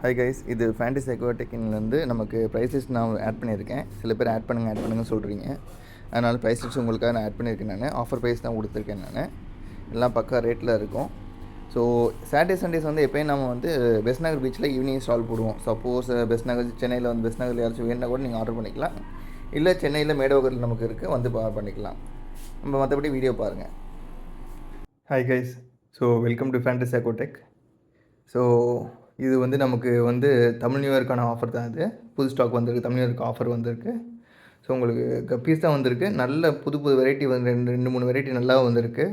Hi guys, இது fantasy அக்வாடெக்கின்லேருந்து நமக்கு price list நான் ஆட் பண்ணியிருக்கேன். சில பேர் ஆட் பண்ணுங்கன்னு சொல்கிறீங்க. அதனால் ப்ரைஸ் லிஸ்ட் உங்களுக்காக நான் ஆட் பண்ணியிருக்கேன். நான் ஆஃபர் ப்ரைஸ் தான் கொடுத்துருக்கேன். நான் எல்லாம் பக்கா ரேட்டில் இருக்கும். ஸோ சாட்டர்டே சண்டேஸ் வந்து எப்போயும் நம்ம வந்து பெஸ்ட் நகர் பீச்சில் ஈவினிங் ஸ்டால் போடுவோம். சப்போஸ் பெஸ்ட் நகர் சென்னையில் வந்து பெஸ்ட் நகரில் யாராச்சும் வேணுன்னா கூட நீங்கள் ஆர்டர் பண்ணிக்கலாம். இல்லை சென்னையில் மேடோகரில் நமக்கு இருக்குது, வந்து பண்ணிக்கலாம். நம்ம மற்றபடி வீடியோ பாருங்கள். Hi guys, so welcome to fantasy Aquatech. So இது வந்து நமக்கு வந்து தமிழ் நியூ இயர்க்கான ஆஃபர் தான். இது புது ஸ்டாக் வந்திருக்கு, தமிழ் நியூ இயர்க்கு ஆஃபர் வந்திருக்கு. ஸோ உங்களுக்கு கப்பீஸ் தான் வந்திருக்கு. நல்ல புது வெரைட்டி வந்து ரெண்டு மூணு வெரைட்டி நல்லா வந்திருக்கு.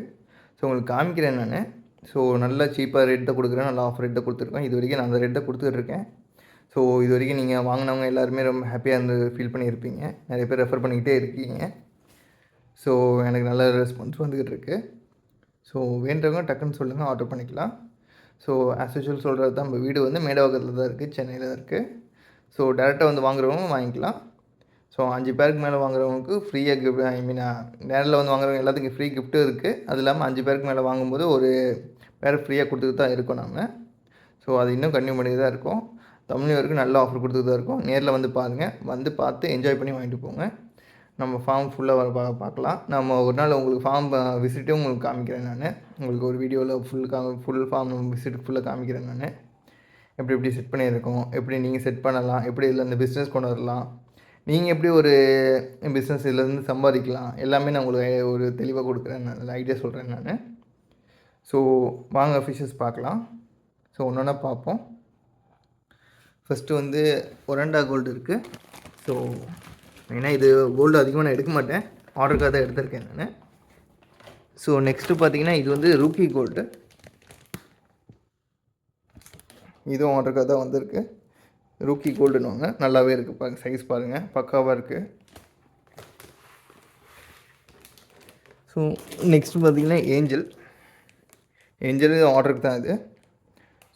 ஸோ உங்களுக்கு காமிக்கிறேன் நான். ஸோ நல்லா சீப்பாக ரேட் தான் கொடுக்குறேன், நல்லா ஆஃபர் ரேட் தான் கொடுத்துருக்கேன். இது வரைக்கும் நான் அந்த ரேட் தான் கொடுத்துட்ருக்கேன். ஸோ இது வரைக்கும் நீங்கள் வாங்கினவங்க எல்லாருமே ரொம்ப ஹாப்பியாக இருந்து ஃபீல் பண்ணியிருப்பீங்க. நிறைய பேர் ரெஃபர் பண்ணிக்கிட்டே இருக்கீங்க. ஸோ எனக்கு நல்ல ரெஸ்பான்ஸ் வந்துக்கிட்டு இருக்குது. ஸோ வேண்டவங்க டக்குன்னு சொல்லுங்கள், ஆர்டர் பண்ணிக்கலாம். ஸோ ஆஸ் யூஷுவல் சொல்கிறது தான், நம்ம வீடு வந்து மேடவாக்கத்தில் தான் இருக்குது, சென்னையில் தான் இருக்குது. ஸோ டேரெக்டாக வந்து வாங்குறவங்க வாங்கிக்கலாம். ஸோ 5 பேருக்கு மேலே வாங்குறவங்களுக்கு ஃப்ரீயாக கிஃப்ட், நேரில் வந்து வாங்குறவங்க எல்லாத்துக்கும் ஃப்ரீ கிஃப்ட்டும் இருக்குது. அது இல்லாமல் 5 பேருக்கு மேலே வாங்கும்போது ஒரு பேர் ஃப்ரீயாக கொடுத்துட்டு தான் இருக்கோம் நம்ம. ஸோ அது இன்னும் கன்டினியூ பண்ணி தான் இருக்கும். தமிழ் வரைக்கும் நல்ல ஆஃபர் கொடுத்துட்டு தான் இருக்கும். நேரில் வந்து பாருங்கள், வந்து பார்த்து என்ஜாய் பண்ணி வாங்கிட்டு போங்க. நம்ம ஃபார்ம் ஃபுல்லாக பார்க்கலாம். நம்ம ஒரு நாள் உங்களுக்கு ஃபார்ம் விசிட்டும் உங்களுக்கு காமிக்கிறேன் நான். உங்களுக்கு ஒரு வீடியோவில் ஃபுல் ஃபார்ம் விசிட் ஃபுல்லாக காமிக்கிறேன் நான். எப்படி செட் பண்ணியிருக்கோம், எப்படி நீங்கள் செட் பண்ணலாம், எப்படி இதில் இந்த பிஸ்னஸ் கொண்டு வரலாம், நீங்கள் எப்படி ஒரு பிஸ்னஸ் இதுலேருந்து சம்பாதிக்கலாம், எல்லாமே நான் உங்களுக்கு ஒரு தெளிவாக கொடுக்குறேன், நான் ஐடியா சொல்கிறேன் நான். ஸோ வாங்க ஃபிஷஸ் பார்க்கலாம். ஸோ ஒன்று ஒன்றா பார்ப்போம். ஃபஸ்ட்டு வந்து ஒரண்டா கோல்டு இருக்குது. ஸோ ஏன்னா இது கோல்டு அதிகமாக நான் எடுக்க மாட்டேன், ஆர்டருக்காக தான் எடுத்திருக்கேன் நான். ஸோ நெக்ஸ்ட்டு பார்த்தீங்கன்னா இது வந்து ரூக்கி கோல்டு. இதுவும் ஆர்டருக்காக தான் வந்திருக்கு. ரூக்கி கோல்டுன்னு நல்லாவே இருக்குது. பாருங்கள், சைஸ் பாருங்கள், பக்காவாக இருக்குது. ஸோ நெக்ஸ்ட்டு பார்த்தீங்கன்னா ஏஞ்சல் ஆர்டருக்கு தான் இது.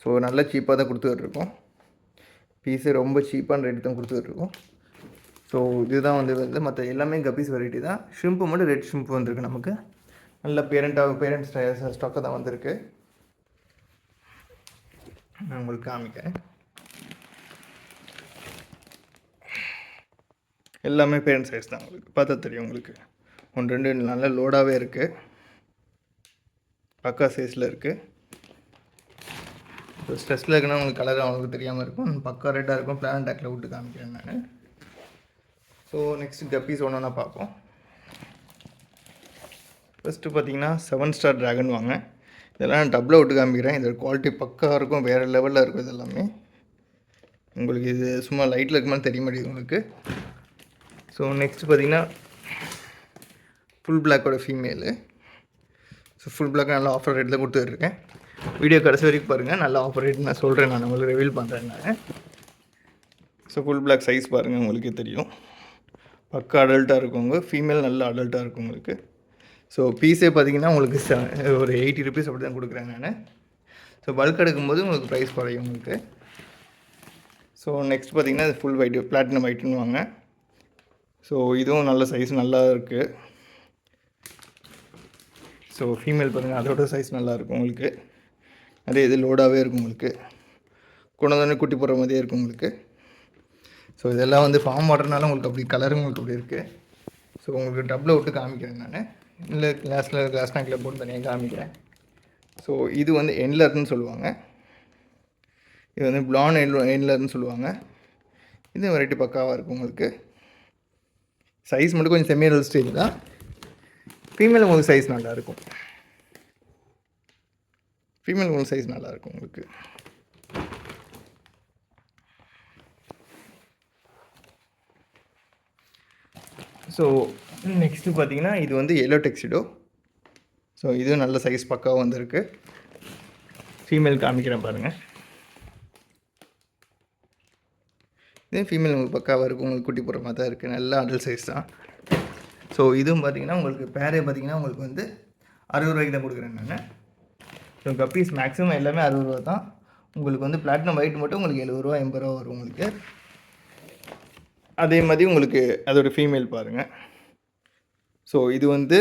ஸோ நல்லா சீப்பாக தான் கொடுத்துட்ருக்கோம். பீஸு ரொம்ப சீப்பான ரேட்டு தான் கொடுத்துட்ருக்கோம். ஸோ இதுதான் வந்து மற்ற எல்லாமே கப்பீஸ் வெரைட்டி தான். ஷ்ரிம்ப்பு மட்டும் ரெட் ஷ்ரிம்ப்பு வந்திருக்கு நமக்கு. நல்ல பேரண்ட் ஸ்டாக்காக தான் வந்திருக்கு. நான் உங்களுக்கு காமிக்கிறேன். எல்லாமே பேரண்ட் சைஸ் தான், உங்களுக்கு பார்த்தா தெரியும். உங்களுக்கு 1-2 நல்ல லோடாகவே இருக்குது, பக்கா சைஸில் இருக்குது. ஸோ ஸ்ட்ரெஸ்ஸில் இருக்குன்னா உங்களுக்கு கலர் அவங்களுக்கு தெரியாமல் இருக்கும், பக்கா ரேட்டாக இருக்கும். பிளான் டேக்கில் விட்டு காமிக்கிறேன் நான். ஸோ நெக்ஸ்ட்டு கப்பீஸ் ஒன்று பார்ப்போம். ஃபஸ்ட்டு பார்த்தீங்கன்னா 7 ஸ்டார் ட்ராகன் வாங்க. இதெல்லாம் நான் டப்பில் விட்டு காமிக்கிறேன். இதோட குவாலிட்டி பக்காவாக இருக்கும், வேறு லெவலில் இருக்கும். இது எல்லாமே உங்களுக்கு இது சும்மா லைட்டில் இருக்குமான்னு தெரிய மாட்டேங்குது உங்களுக்கு. ஸோ நெக்ஸ்ட்டு பார்த்தீங்கன்னா ஃபுல் பிளாக்கோட ஃபீமேலு. ஸோ ஃபுல் பிளாக் நல்லா ஆஃபர் ரேட்டில் கொடுத்துட்ருக்கேன். வீடியோ கடைசி வரைக்கும் பாருங்கள், நல்லா ஆஃபர் ரேட் நான் சொல்கிறேன், நான் உங்களுக்கு ரிவீல் பண்ணுறேன் நான். ஸோ ஃபுல் பிளாக் சைஸ் பாருங்கள், உங்களுக்கே தெரியும். பக்கா அடல்ட்டாக இருக்குங்க. ஃபீமேல் நல்ல அடல்ட்டாக இருக்கும் உங்களுக்கு. ஸோ பீஸே பார்த்தீங்கன்னா உங்களுக்கு ஒரு 80 ருபீஸ் அப்படி தான் கொடுக்குறேன் நான். ஸோ பல்க் எடுக்கும்போது உங்களுக்கு ப்ரைஸ் குறையும் உங்களுக்கு. ஸோ நெக்ஸ்ட் பார்த்தீங்கன்னா இது ஃபுல் ஒயிட், பிளாட்டினம் ஒயிட்டுன்னு வாங்க. ஸோ இதுவும் நல்ல சைஸ் நல்லா இருக்குது. ஸோ ஃபீமேல் பாருங்கள், அதோட சைஸ் நல்லாயிருக்கும் உங்களுக்கு. நிறைய இது லோடாகவே இருக்கும் உங்களுக்கு. கொண்டு குட்டி போடுற மாதிரியே இருக்கும் உங்களுக்கு. ஸோ இதெல்லாம் வந்து ஃபார்ம் வாட்டர்னால உங்களுக்கு அப்படி கலரும் உங்களுக்கு அப்படி இருக்குது. ஸோ உங்களுக்கு டப்பில் விட்டு காமிக்கிறேன் நான், இல்லை கிளாஸ் டேங்கில் போட்டு தனியாக காமிக்கிறேன். ஸோ இது வந்து என்லர்னு சொல்லுவாங்க. இது வந்து பிளான் என்லர்னு சொல்லுவாங்க. இது வெரைட்டி பக்காவாக இருக்கும் உங்களுக்கு. சைஸ் மட்டும் கொஞ்சம் செமியல் ஸ்டேஜ் தான். ஃபீமேல் உங்களுக்கு சைஸ் நல்லாயிருக்கும். உங்களுக்கு. ஸோ நெக்ஸ்ட்டு பார்த்தீங்கன்னா இது வந்து எல்லோ டெக்ஸிடோ. ஸோ இதுவும் நல்ல சைஸ் பக்காவாக வந்திருக்கு. ஃபீமேல் காமிக்கிறேன் பாருங்கள். இதே ஃபீமேல் உங்களுக்கு பக்காவாக இருக்கும், உங்களுக்கு குட்டி போடுற மாதிரி தான் இருக்குது. நல்ல அடல் சைஸ் தான். ஸோ இதுவும் பார்த்தீங்கன்னா உங்களுக்கு பேரே பார்த்தீங்கன்னா உங்களுக்கு வந்து 60 ரூபாய்க்கு தான் கொடுக்குறேன் நான். ஸோ கப்பீஸ் மேக்ஸிமம் எல்லாமே 60 ரூபா தான். உங்களுக்கு வந்து பிளாட்டினம் ஒயிட் மட்டும் உங்களுக்கு 70 ரூபா 80 ரூபா வரும் உங்களுக்கு. அதே மாதிரி உங்களுக்கு அதோடய ஃபீமேல் பாருங்கள். ஸோ இது வந்து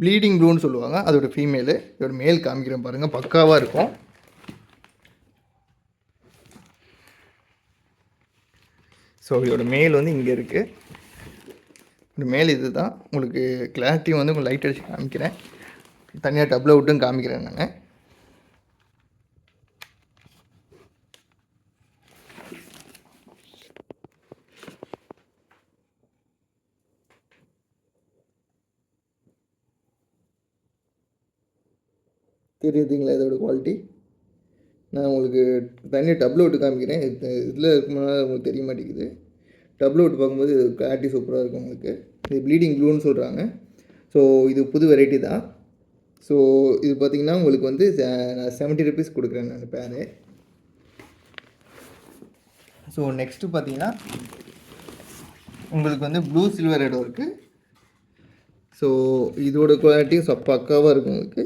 ப்ளீடிங் ப்ளூன்னு சொல்லுவாங்க, அதோடய ஃபீமேலு. இதோட மேல் காமிக்கிறேன் பாருங்கள், பக்காவாக இருக்கும். ஸோ இதோட மேல் வந்து இங்கே இருக்குது. இந்த மேல் இது தான். உங்களுக்கு கிளாரிட்டி வந்து உங்களுக்கு லைட் அடிச்சு காமிக்கிறேன். தனியாக டப்பில் விட்டும் காமிக்கிறேன் நான். தெரியுதுங்களா இதோட குவாலிட்டி? நான் உங்களுக்கு தனியாக டப்பில் விட்டு காமிக்கிறேன். இதில் இருக்கும்போது உங்களுக்கு தெரிய மாட்டேங்குது. டப்பில் விட்டு பார்க்கும்போது கிளாரிட்டி சூப்பராக இருக்கும் உங்களுக்கு. இது ப்ளீடிங் ப்ளூன்னு சொல்கிறாங்க. ஸோ இது புது வெரைட்டி தான். ஸோ இது பார்த்திங்கன்னா உங்களுக்கு வந்து நான் 70 rupees கொடுக்குறேன் நான் பேரு. ஸோ நெக்ஸ்ட்டு பார்த்தீங்கன்னா உங்களுக்கு வந்து ப்ளூ சில்வர் ரெடும் இருக்குது. ஸோ இதோட குவாலிட்டியும் பக்காவாக இருக்கும் உங்களுக்கு.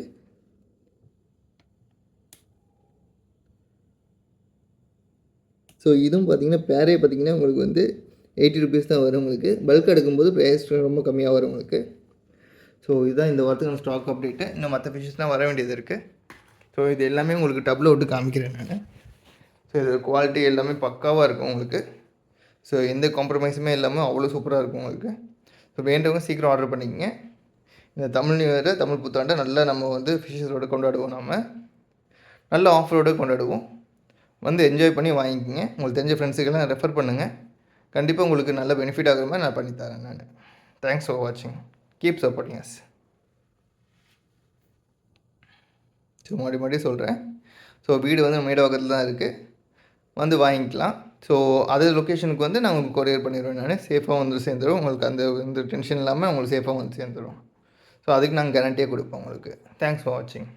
ஸோ இதுவும் பார்த்திங்கன்னா பேரே பார்த்திங்கன்னா உங்களுக்கு வந்து 80 rupees தான் வரும் உங்களுக்கு. பல்க் எடுக்கும்போது ப்ரைஸ் ரொம்ப கம்மியாக வரும் உங்களுக்கு. ஸோ இதுதான் இந்த வாரத்துக்கான ஸ்டாக் அப்டேட்டு. இன்னும் மற்ற ஃபிஷ்ஷஸ்லாம் வர வேண்டியது இருக்குது. ஸோ இது எல்லாமே உங்களுக்கு டப்பில் விட்டு காமிக்கிறேன் நான். ஸோ இது குவாலிட்டி எல்லாமே பக்காவாக இருக்கும் உங்களுக்கு. ஸோ எந்த காம்ப்ரமைஸுமே இல்லாமல் அவ்வளோ சூப்பராக இருக்கும் உங்களுக்கு. ஸோ வேண்டவங்க சீக்கிரம் ஆர்டர் பண்ணிக்கங்க. இந்த தமிழ் நியூ இயரை, தமிழ் புத்தாண்டை நல்லா நம்ம வந்து ஃபிஷ்ஷஸோடு கொண்டாடுவோம். நம்ம நல்ல ஆஃபரோடு கொண்டாடுவோம். வந்து என்ஜாய் பண்ணி வாங்கிக்கோங்க. உங்களுக்கு தெரிஞ்ச ஃப்ரெண்ட்ஸுக்கெல்லாம் ரெஃபர் பண்ணுங்கள். கண்டிப்பாக உங்களுக்கு நல்ல பெனிஃபிட் ஆகிற மாதிரி நான் பண்ணித்தரேன் நான். தேங்க்ஸ் ஃபார் வாட்சிங். Keep supporting us. ஸோ மறுபடியும் சொல்கிறேன். ஸோ வீடு வந்து மேடவாக்கத்தில் தான் இருக்குது. வந்து வாங்கிக்கலாம். ஸோ அதர் லொக்கேஷனுக்கு வந்து நான் உங்களுக்கு கொரியர் பண்ணிடுவேன் நான். சேஃபாக வந்து சேர்ந்துடும். உங்களுக்கு அந்த எந்த டென்ஷன் இல்லாமல் உங்களுக்கு சேஃபாக வந்து சேர்ந்துடும். ஸோ அதுக்கு நாங்கள் கேரண்டியாக கொடுப்போம் உங்களுக்கு. தேங்க்ஸ் ஃபார் வாட்சிங்.